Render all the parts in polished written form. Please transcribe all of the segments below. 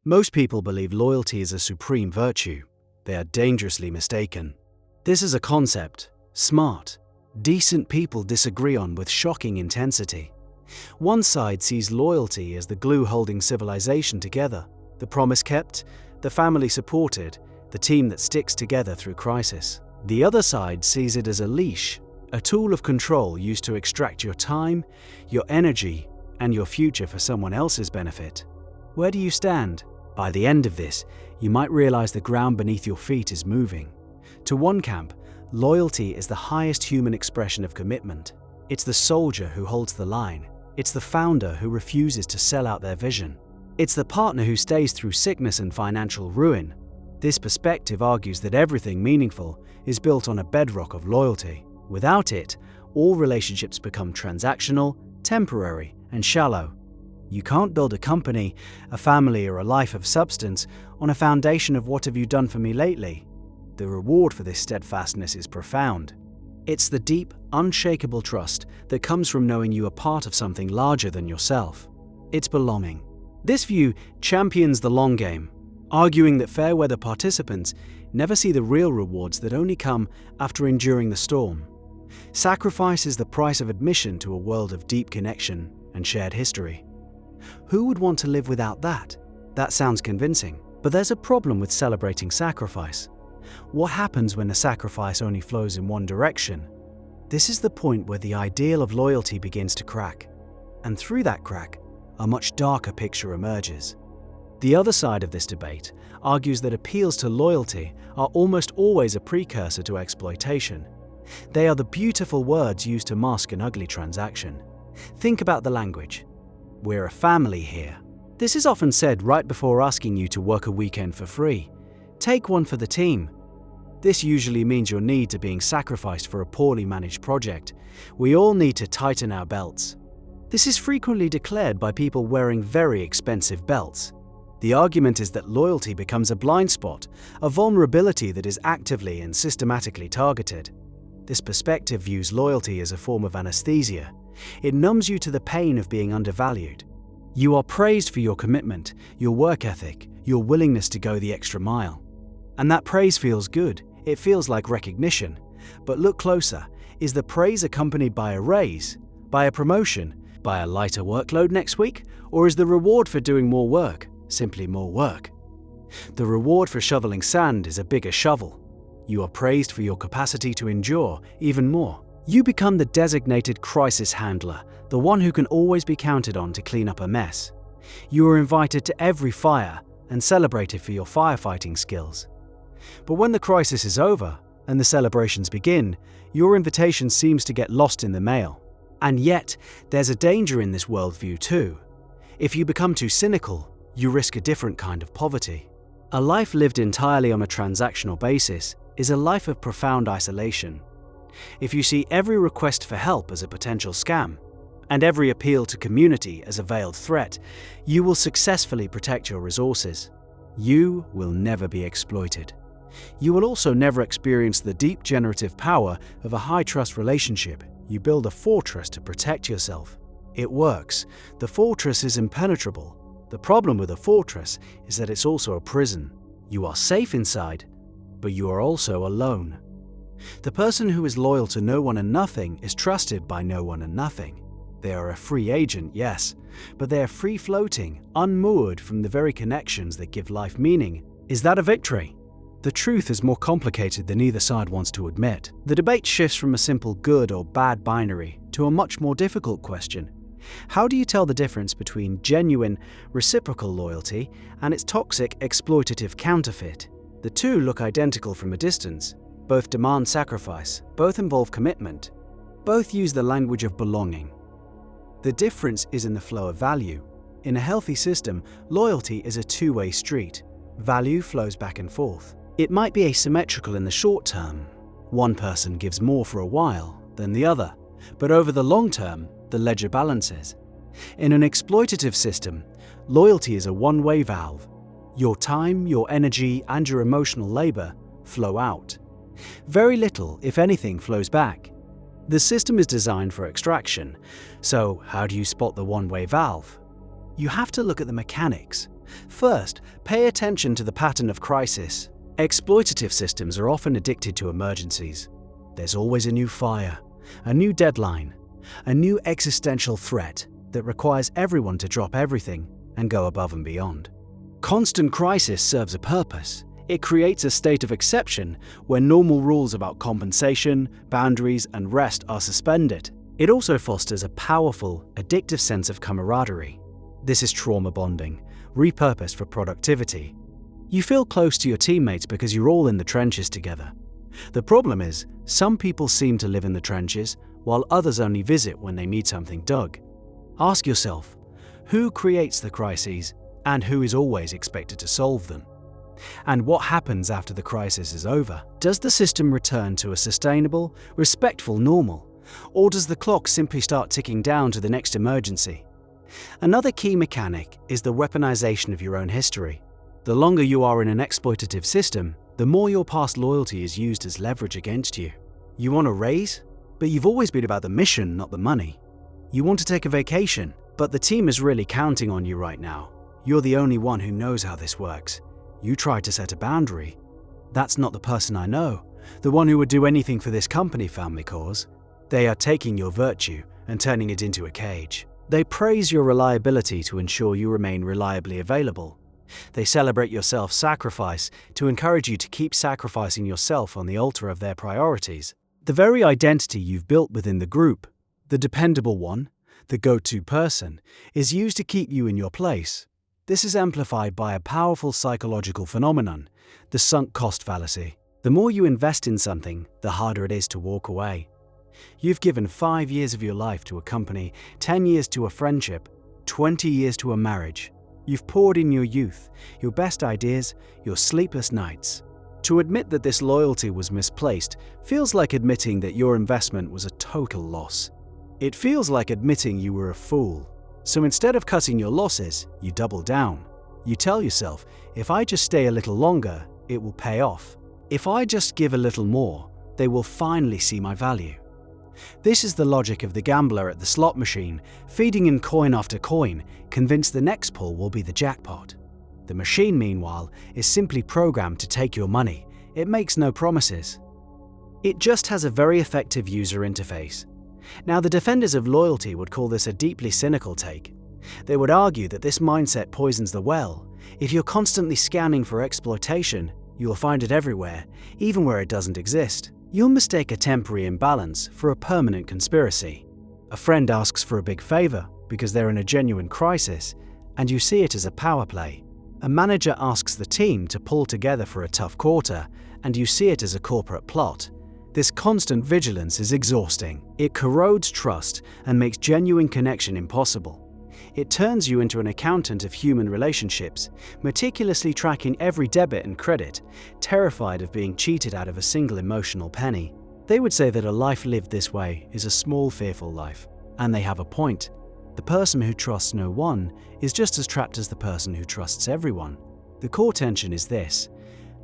Most people believe loyalty is a supreme virtue. They are dangerously mistaken. This is a concept smart, decent people disagree on with shocking intensity. One side sees loyalty as the glue holding civilization together, the promise kept, the family supported, the team that sticks together through crisis. The other side sees it as a leash, a tool of control used to extract your time, your energy, and your future for someone else's benefit. Where do you stand? By the end of this, you might realize the ground beneath your feet is moving. To one camp, loyalty is the highest human expression of commitment. It's the soldier who holds the line. It's the founder who refuses to sell out their vision. It's the partner who stays through sickness and financial ruin. This perspective argues that everything meaningful is built on a bedrock of loyalty. Without it, all relationships become transactional, temporary, and shallow. You can't build a company, a family, or a life of substance on a foundation of "what have you done for me lately?" The reward for this steadfastness is profound. It's the deep, unshakable trust that comes from knowing you are part of something larger than yourself. It's belonging. This view champions the long game, arguing that fair-weather participants never see the real rewards that only come after enduring the storm. Sacrifice is the price of admission to a world of deep connection and shared history. Who would want to live without that? That sounds convincing, but there's a problem with celebrating sacrifice. What happens when the sacrifice only flows in one direction? This is the point where the ideal of loyalty begins to crack, and through that crack, a much darker picture emerges. The other side of this debate argues that appeals to loyalty are almost always a precursor to exploitation. They are the beautiful words used to mask an ugly transaction. Think about the language. "We're a family here." This is often said right before asking you to work a weekend for free. Take one for the team. This usually means your need to being sacrificed for a poorly managed project. We all need to tighten our belts. This is frequently declared by people wearing very expensive belts. The argument is that loyalty becomes a blind spot, a vulnerability that is actively and systematically targeted. This perspective views loyalty as a form of anesthesia. It numbs you to the pain of being undervalued. You are praised for your commitment, your work ethic, your willingness to go the extra mile. And that praise feels good. It feels like recognition. But look closer. Is the praise accompanied by a raise, by a promotion, by a lighter workload next week? Or is the reward for doing more work simply more work? The reward for shoveling sand is a bigger shovel. You are praised for your capacity to endure even more. You become the designated crisis handler, the one who can always be counted on to clean up a mess. You are invited to every fire and celebrated for your firefighting skills. But when the crisis is over and the celebrations begin, your invitation seems to get lost in the mail. And yet, there's a danger in this worldview too. If you become too cynical, you risk a different kind of poverty. A life lived entirely on a transactional basis is a life of profound isolation. If you see every request for help as a potential scam, and every appeal to community as a veiled threat, you will successfully protect your resources. You will never be exploited. You will also never experience the deep generative power of a high-trust relationship. You build a fortress to protect yourself. It works. The fortress is impenetrable. The problem with a fortress is that it's also a prison. You are safe inside, but you are also alone. The person who is loyal to no one and nothing is trusted by no one and nothing. They are a free agent, yes, but they are free-floating, unmoored from the very connections that give life meaning. Is that a victory? The truth is more complicated than either side wants to admit. The debate shifts from a simple good or bad binary to a much more difficult question. How do you tell the difference between genuine, reciprocal loyalty and its toxic, exploitative counterfeit? The two look identical from a distance. Both demand sacrifice, both involve commitment, both use the language of belonging. The difference is in the flow of value. In a healthy system, loyalty is a two-way street. Value flows back and forth. It might be asymmetrical in the short term. One person gives more for a while than the other, but over the long term, the ledger balances. In an exploitative system, loyalty is a one-way valve. Your time, your energy, and your emotional labor flow out. Very little, if anything, flows back. The system is designed for extraction, so how do you spot the one-way valve? You have to look at the mechanics. First, pay attention to the pattern of crisis. Exploitative systems are often addicted to emergencies. There's always a new fire, a new deadline, a new existential threat that requires everyone to drop everything and go above and beyond. Constant crisis serves a purpose. It creates a state of exception where normal rules about compensation, boundaries, and rest are suspended. It also fosters a powerful, addictive sense of camaraderie. This is trauma bonding, repurposed for productivity. You feel close to your teammates because you're all in the trenches together. The problem is, some people seem to live in the trenches, while others only visit when they need something done. Ask yourself, who creates the crises and who is always expected to solve them? And what happens after the crisis is over? Does the system return to a sustainable, respectful normal? Or does the clock simply start ticking down to the next emergency? Another key mechanic is the weaponization of your own history. The longer you are in an exploitative system, the more your past loyalty is used as leverage against you. You want a raise? But you've always been about the mission, not the money. You want to take a vacation, but the team is really counting on you right now. You're the only one who knows how this works. You tried to set a boundary. That's not the person I know, the one who would do anything for this company family cause. They are taking your virtue and turning it into a cage. They praise your reliability to ensure you remain reliably available. They celebrate your self-sacrifice to encourage you to keep sacrificing yourself on the altar of their priorities. The very identity you've built within the group, the dependable one, the go-to person, is used to keep you in your place. This is amplified by a powerful psychological phenomenon, the sunk cost fallacy. The more you invest in something, the harder it is to walk away. You've given 5 years of your life to a company, 10 years to a friendship, 20 years to a marriage. You've poured in your youth, your best ideas, your sleepless nights. To admit that this loyalty was misplaced feels like admitting that your investment was a total loss. It feels like admitting you were a fool. So instead of cutting your losses, you double down. You tell yourself, if I just stay a little longer, it will pay off. If I just give a little more, they will finally see my value. This is the logic of the gambler at the slot machine, feeding in coin after coin, convinced the next pull will be the jackpot. The machine, meanwhile, is simply programmed to take your money. It makes no promises. It just has a very effective user interface. Now, the defenders of loyalty would call this a deeply cynical take. They would argue that this mindset poisons the well. If you're constantly scanning for exploitation, you'll find it everywhere, even where it doesn't exist. You'll mistake a temporary imbalance for a permanent conspiracy. A friend asks for a big favor because they're in a genuine crisis, and you see it as a power play. A manager asks the team to pull together for a tough quarter, and you see it as a corporate plot. This constant vigilance is exhausting. It corrodes trust and makes genuine connection impossible. It turns you into an accountant of human relationships, meticulously tracking every debit and credit, terrified of being cheated out of a single emotional penny. They would say that a life lived this way is a small, fearful life, and they have a point. The person who trusts no one is just as trapped as the person who trusts everyone. The core tension is this: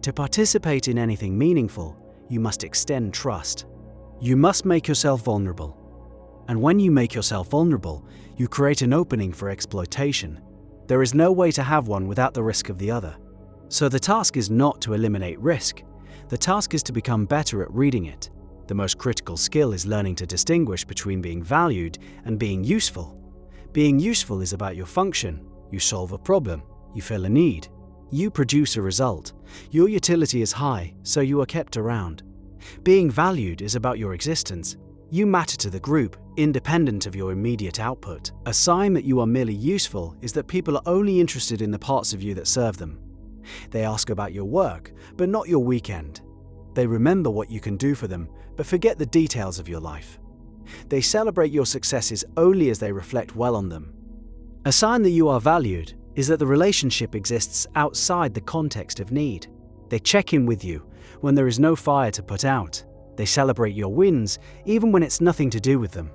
to participate in anything meaningful, you must extend trust. You must make yourself vulnerable. And when you make yourself vulnerable, you create an opening for exploitation. There is no way to have one without the risk of the other. So the task is not to eliminate risk. The task is to become better at reading it. The most critical skill is learning to distinguish between being valued and being useful. Being useful is about your function. You solve a problem. You fill a need. You produce a result. Your utility is high, so you are kept around. Being valued is about your existence. You matter to the group, independent of your immediate output. A sign that you are merely useful is that people are only interested in the parts of you that serve them. They ask about your work, but not your weekend. They remember what you can do for them, but forget the details of your life. They celebrate your successes only as they reflect well on them. A sign that you are valued is that the relationship exists outside the context of need. They check in with you when there is no fire to put out. They celebrate your wins even when it's nothing to do with them.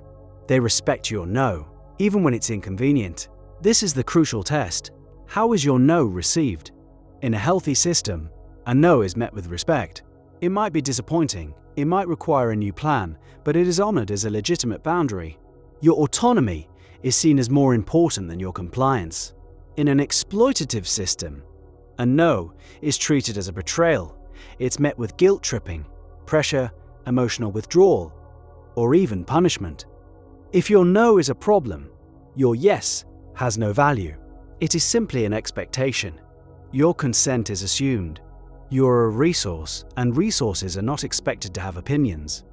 They respect your no, even when it's inconvenient. This is the crucial test. How is your no received? In a healthy system, a no is met with respect. It might be disappointing, it might require a new plan, but it is honored as a legitimate boundary. Your autonomy is seen as more important than your compliance. In an exploitative system, A no is treated as a betrayal. It's met with guilt tripping, pressure, emotional withdrawal, or even punishment. If your no is a problem, your yes has no value. It is simply an expectation. Your consent is assumed. You're a resource, and resources are not expected to have opinions.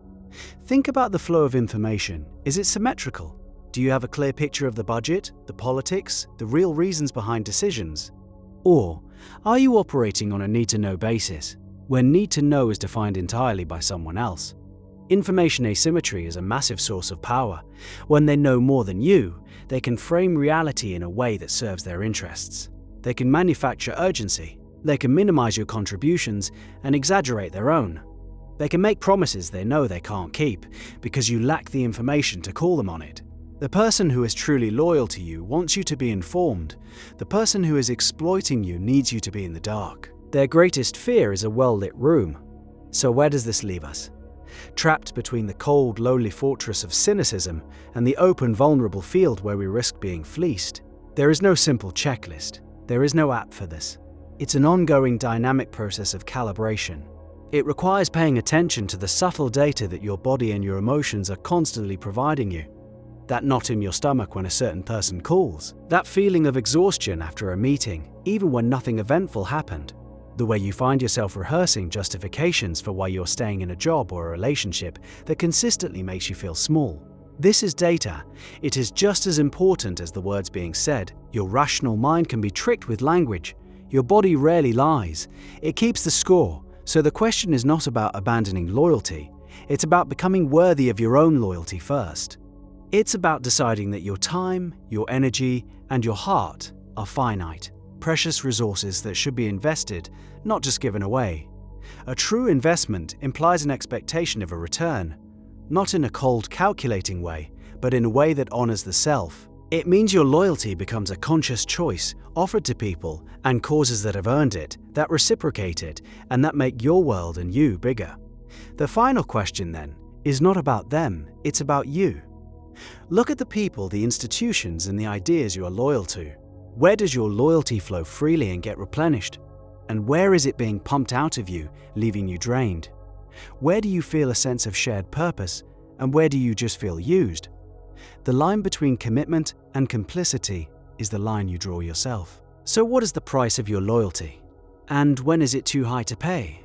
Think about the flow of information. Is it symmetrical? Do you have a clear picture of the budget, the politics, the real reasons behind decisions? Or are you operating on a need-to-know basis, where need-to-know is defined entirely by someone else? Information asymmetry is a massive source of power. When they know more than you, they can frame reality in a way that serves their interests. They can manufacture urgency. They can minimize your contributions and exaggerate their own. They can make promises they know they can't keep because you lack the information to call them on it. The person who is truly loyal to you wants you to be informed. The person who is exploiting you needs you to be in the dark. Their greatest fear is a well-lit room. So where does this leave us? Trapped between the cold, lonely fortress of cynicism and the open, vulnerable field where we risk being fleeced. There is no simple checklist. There is no app for this. It's an ongoing, dynamic process of calibration. It requires paying attention to the subtle data that your body and your emotions are constantly providing you. That knot in your stomach when a certain person calls. That feeling of exhaustion after a meeting, even when nothing eventful happened. The way you find yourself rehearsing justifications for why you're staying in a job or a relationship that consistently makes you feel small. This is data. It is just as important as the words being said. Your rational mind can be tricked with language. Your body rarely lies. It keeps the score. So the question is not about abandoning loyalty. It's about becoming worthy of your own loyalty first. It's about deciding that your time, your energy, and your heart are finite, precious resources that should be invested, not just given away. A true investment implies an expectation of a return, not in a cold, calculating way, but in a way that honors the self. It means your loyalty becomes a conscious choice offered to people and causes that have earned it, that reciprocate it, and that make your world and you bigger. The final question, then, is not about them, it's about you. Look at the people, the institutions, and the ideas you are loyal to. Where does your loyalty flow freely and get replenished? And where is it being pumped out of you, leaving you drained? Where do you feel a sense of shared purpose, and where do you just feel used? The line between commitment and complicity is the line you draw yourself. So what is the price of your loyalty? And when is it too high to pay?